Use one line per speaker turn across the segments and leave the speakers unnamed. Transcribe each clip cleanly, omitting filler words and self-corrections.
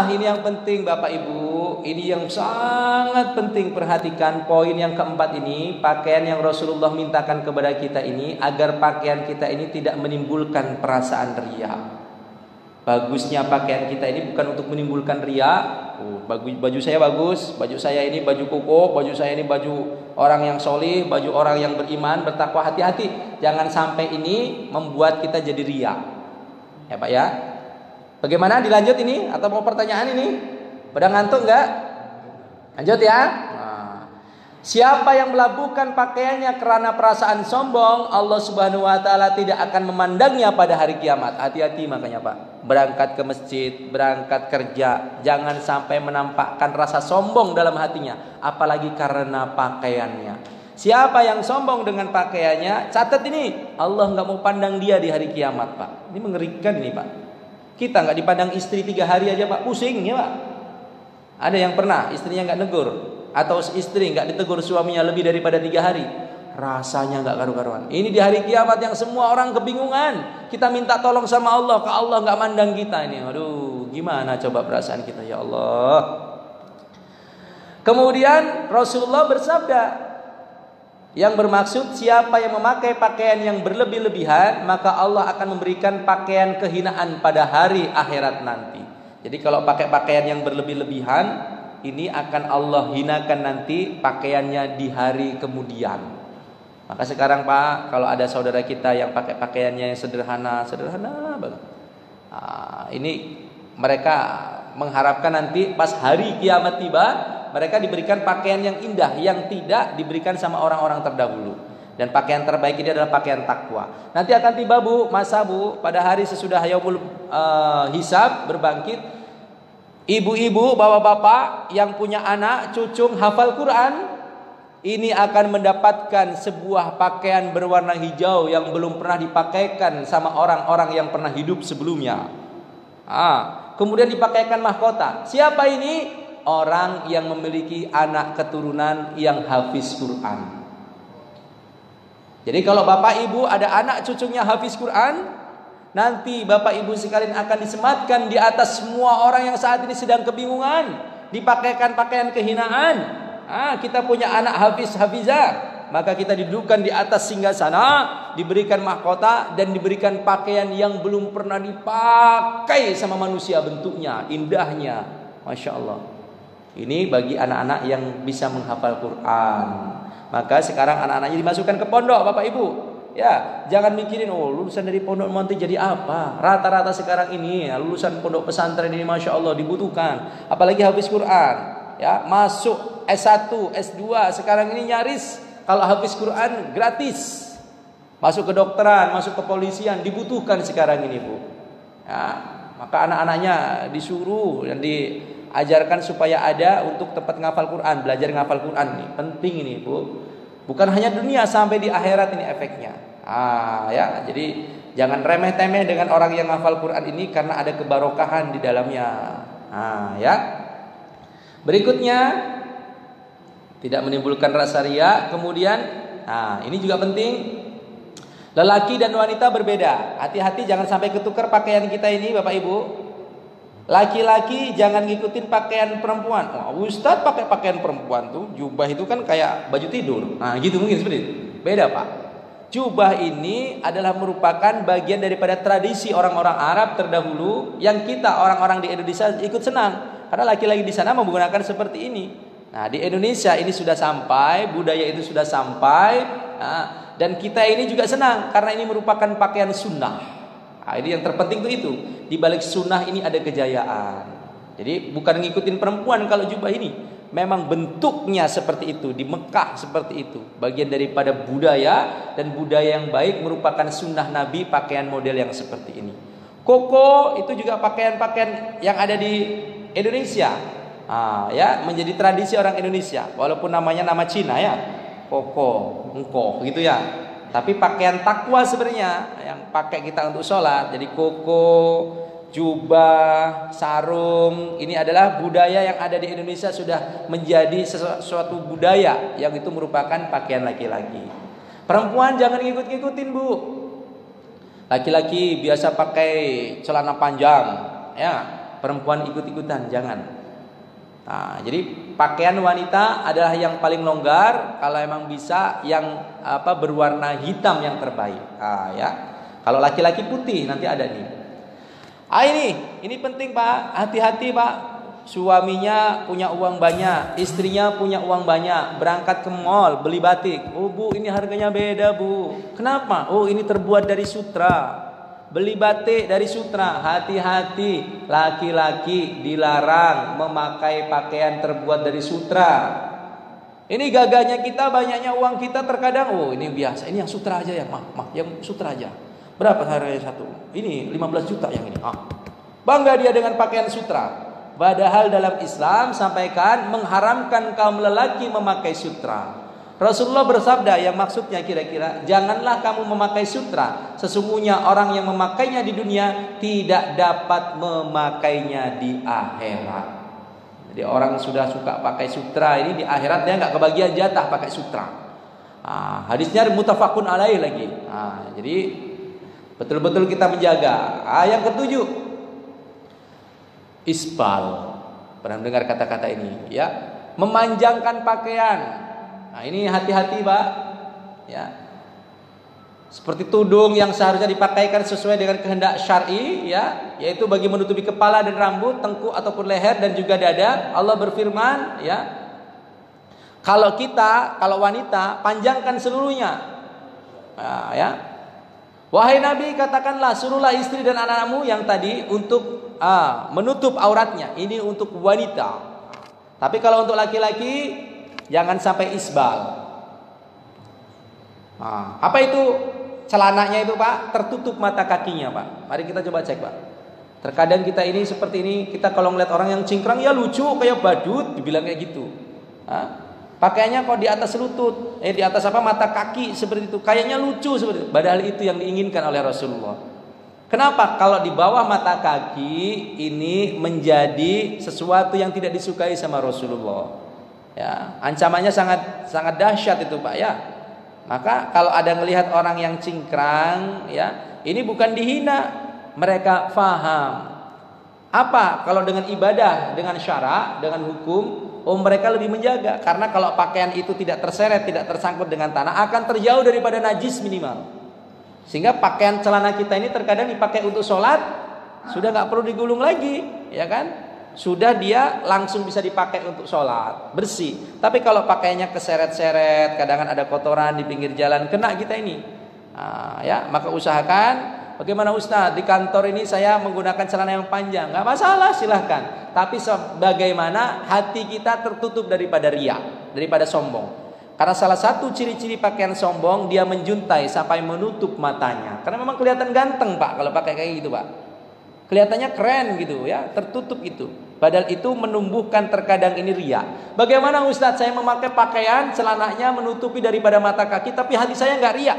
Ini yang penting Bapak Ibu. Ini yang sangat penting. Perhatikan poin yang keempat ini. Pakaian yang Rasulullah mintakan kepada kita ini, agar pakaian kita ini tidak menimbulkan perasaan riya. Bagusnya pakaian kita ini bukan untuk menimbulkan riya. Baju saya bagus, baju saya ini baju koko, baju saya ini baju orang yang solih, baju orang yang beriman, bertakwa. Hati-hati, jangan sampai ini membuat kita jadi riya. Ya Pak ya. Bagaimana, dilanjut ini atau mau pertanyaan ini? Pada ngantuk enggak? Lanjut ya. Siapa yang melabuhkan pakaiannya karena perasaan sombong, Allah Subhanahu wa taala tidak akan memandangnya pada hari kiamat. Hati-hati makanya Pak. Berangkat ke masjid, berangkat kerja, jangan sampai menampakkan rasa sombong dalam hatinya, apalagi karena pakaiannya. Siapa yang sombong dengan pakaiannya, catat ini, Allah nggak mau pandang dia di hari kiamat Pak. Ini mengerikan ini Pak. Kita nggak dipandang istri 3 hari aja Pak, pusing ya Pak. Ada yang pernah istrinya nggak negur, atau istri nggak ditegur suaminya lebih daripada 3 hari, rasanya nggak karu-karuan. Ini di hari kiamat yang semua orang kebingungan. Kita minta tolong sama Allah, ke Allah nggak mandang kita ini. Aduh, gimana coba perasaan kita ya Allah. Kemudian Rasulullah bersabda, yang bermaksud siapa yang memakai pakaian yang berlebih-lebihan, maka Allah akan memberikan pakaian kehinaan pada hari akhirat nanti. Jadi kalau pakai pakaian yang berlebih-lebihan, ini akan Allah hinakan nanti pakaiannya di hari kemudian. Maka sekarang Pak, kalau ada saudara kita yang pakai pakaiannya yang sederhana banget, ini mereka mengharapkan nanti pas hari kiamat tiba, mereka diberikan pakaian yang indah, yang tidak diberikan sama orang-orang terdahulu. Dan pakaian terbaik ini adalah pakaian takwa. Nanti akan tiba Bu, masa Bu, pada hari sesudah yaumul hisab, berbangkit, ibu-ibu, bapak-bapak yang punya anak, cucu hafal Quran, ini akan mendapatkan sebuah pakaian berwarna hijau yang belum pernah dipakaikan sama orang-orang yang pernah hidup sebelumnya. Kemudian dipakaikan mahkota. Siapa ini? Orang yang memiliki anak keturunan yang hafiz Quran. Jadi kalau bapak ibu ada anak cucunya hafiz Quran, nanti bapak ibu sekalian akan disematkan di atas semua orang yang saat ini sedang kebingungan, dipakaikan pakaian kehinaan. Kita punya anak hafizah, maka kita didudukkan di atas singgasana, diberikan mahkota dan diberikan pakaian yang belum pernah dipakai sama manusia, bentuknya, indahnya, masya Allah. Ini bagi anak-anak yang bisa menghafal Quran. Maka sekarang anak-anaknya dimasukkan ke pondok Bapak Ibu. Ya, jangan mikirin lulusan dari pondok nanti jadi apa. Rata-rata sekarang ini lulusan pondok pesantren ini masya Allah dibutuhkan. Apalagi hafiz Quran. Ya, masuk S1, S2 sekarang ini nyaris kalau hafiz Quran gratis. Masuk ke dokteran, masuk ke polisian dibutuhkan sekarang ini Bu. Ya, maka anak-anaknya disuruh dan diajarkan supaya ada untuk tempat ngafal Quran, belajar ngafal Quran ini penting ini Bu. Bukan hanya dunia, sampai di akhirat ini efeknya. Ya, jadi jangan remeh-temeh dengan orang yang ngafal Quran ini karena ada kebarokahan di dalamnya. Ya. Berikutnya tidak menimbulkan rasa riya. Kemudian, ini juga penting. Lelaki dan wanita berbeda. Hati-hati jangan sampai ketukar pakaian kita ini Bapak Ibu. Laki-laki jangan ngikutin pakaian perempuan. Ustadz pakai pakaian perempuan tuh, jubah itu kan kayak baju tidur. Gitu mungkin seperti itu. Beda Pak. Jubah ini adalah merupakan bagian daripada tradisi orang-orang Arab terdahulu yang kita orang-orang di Indonesia ikut senang. Karena laki-laki di sana menggunakan seperti ini. Nah, di Indonesia ini sudah sampai, budaya itu sudah sampai. Dan kita ini juga senang karena ini merupakan pakaian sunnah. Ini yang terpenting itu. Di balik sunnah ini ada kejayaan. Jadi bukan ngikutin perempuan kalau jubah ini. Memang bentuknya seperti itu, di Mekah seperti itu. Bagian daripada budaya, dan budaya yang baik merupakan sunnah Nabi pakaian model yang seperti ini. Koko itu juga pakaian-pakaian yang ada di Indonesia. Ya, menjadi tradisi orang Indonesia. Walaupun namanya nama Cina ya. Koko, engko gitu ya. Tapi pakaian takwa sebenarnya yang pakai kita untuk sholat. Jadi koko, jubah, sarung, ini adalah budaya yang ada di Indonesia, sudah menjadi sesuatu budaya yang itu merupakan pakaian laki-laki. Perempuan jangan ngikut-ngikutin Bu. Laki-laki biasa pakai celana panjang, ya, perempuan ikut-ikutan, jangan. Nah, jadi pakaian wanita adalah yang paling longgar. Kalau emang bisa yang berwarna hitam yang terbaik. Ya. Kalau laki-laki putih nanti ada nih. Ini penting Pak. Hati-hati Pak. Suaminya punya uang banyak, istrinya punya uang banyak, berangkat ke mall beli batik. Oh Bu, ini harganya beda Bu. Kenapa? Oh ini terbuat dari sutra. Beli batik dari sutra. Hati-hati, laki-laki dilarang memakai pakaian terbuat dari sutra. Ini gagahnya kita, banyaknya uang kita terkadang, oh ini biasa, ini yang sutra aja ya, yang sutra aja. Berapa harganya satu? Ini 15 juta yang ini. Bangga dia dengan pakaian sutra. Padahal dalam Islam sampaikan mengharamkan kaum lelaki memakai sutra. Rasulullah bersabda yang maksudnya kira-kira, janganlah kamu memakai sutra. Sesungguhnya orang yang memakainya di dunia tidak dapat memakainya di akhirat. Jadi orang sudah suka pakai sutra ini di akhirat dia nggak kebagian jatah pakai sutra. Hadisnya muttafaqun alaih lagi. Jadi betul-betul kita menjaga. Yang ketujuh, isbal. Pernah mendengar kata-kata ini ya? Memanjangkan pakaian. Nah, ini hati-hati Pak. Ya. Seperti tudung yang seharusnya dipakaikan sesuai dengan kehendak syar'i ya, yaitu bagi menutupi kepala dan rambut, tengkuk ataupun leher dan juga dada. Allah berfirman ya, kalau wanita panjangkan seluruhnya. Nah, ya. Wahai Nabi, katakanlah suruhlah istri dan anak-anakmu yang tadi untuk menutup auratnya. Ini untuk wanita. Tapi kalau untuk laki-laki jangan sampai isbal. Apa itu celananya itu Pak? Tertutup mata kakinya Pak. Mari kita coba cek Pak. Terkadang kita ini seperti ini, kita kalau ngeliat orang yang cingkrang ya lucu kayak badut, dibilang kayak gitu. Pakaiannya kok di atas lutut, di atas mata kaki seperti itu, kayaknya lucu seperti itu. Padahal itu yang diinginkan oleh Rasulullah. Kenapa? Kalau di bawah mata kaki ini menjadi sesuatu yang tidak disukai sama Rasulullah. Ya, ancamannya sangat sangat dahsyat itu Pak ya. Maka kalau ada melihat orang yang cingkrang ya, ini bukan dihina, mereka faham. Apa? Kalau dengan ibadah, dengan syara, dengan hukum, mereka lebih menjaga. Karena kalau pakaian itu tidak terseret, tidak tersangkut dengan tanah, akan terjauh daripada najis minimal. Sehingga pakaian celana kita ini terkadang dipakai untuk sholat, sudah nggak perlu digulung lagi, ya kan? Sudah dia langsung bisa dipakai untuk sholat, bersih. Tapi kalau pakaiannya keseret-seret, kadang ada kotoran di pinggir jalan, kena kita ini. Ya, maka usahakan. Bagaimana Ustaz, di kantor ini saya menggunakan celana yang panjang, nggak masalah, silahkan. Tapi bagaimana hati kita tertutup daripada riya, daripada sombong. Karena salah satu ciri-ciri pakaian sombong, dia menjuntai sampai menutup matanya. Karena memang kelihatan ganteng Pak kalau pakai kayak gitu Pak. Kelihatannya keren gitu ya, tertutup itu. Padahal itu menumbuhkan terkadang ini riya. Bagaimana Ustaz, saya memakai pakaian celananya menutupi daripada mata kaki, tapi hati saya nggak riya,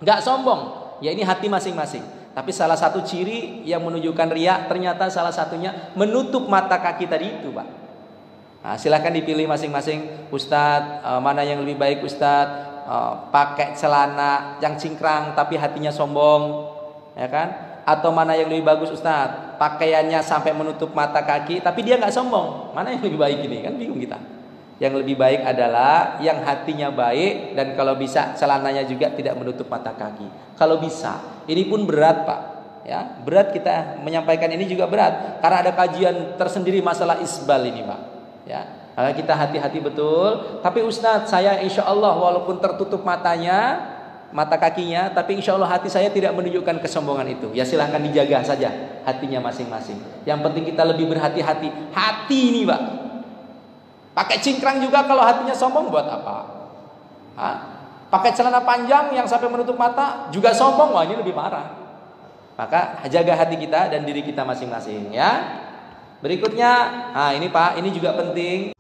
nggak sombong. Ya ini hati masing-masing. Tapi salah satu ciri yang menunjukkan riya, ternyata salah satunya menutup mata kaki tadi itu Pak. Silahkan dipilih masing-masing Ustadz, mana yang lebih baik Ustadz, pakai celana yang cingkrang tapi hatinya sombong, ya kan? Atau mana yang lebih bagus Ustadz, pakaiannya sampai menutup mata kaki tapi dia nggak sombong. Mana yang lebih baik ini? Kan bingung kita. Yang lebih baik adalah yang hatinya baik dan kalau bisa celananya juga tidak menutup mata kaki. Kalau bisa, ini pun berat Pak. Ya, berat kita menyampaikan ini juga berat karena ada kajian tersendiri masalah isbal ini Pak. Ya, maka kita hati-hati betul. Tapi Ustadz, saya insya Allah walaupun tertutup matanya, mata kakinya, tapi insya Allah hati saya tidak menunjukkan kesombongan itu. Ya silahkan dijaga saja hatinya masing-masing. Yang penting kita lebih berhati-hati. Hati ini Pak. Pakai cingkrang juga kalau hatinya sombong buat apa? Pakai celana panjang yang sampai menutup mata juga sombong, wah ini lebih parah. Maka jaga hati kita dan diri kita masing-masing ya. Berikutnya, ini Pak, ini juga penting.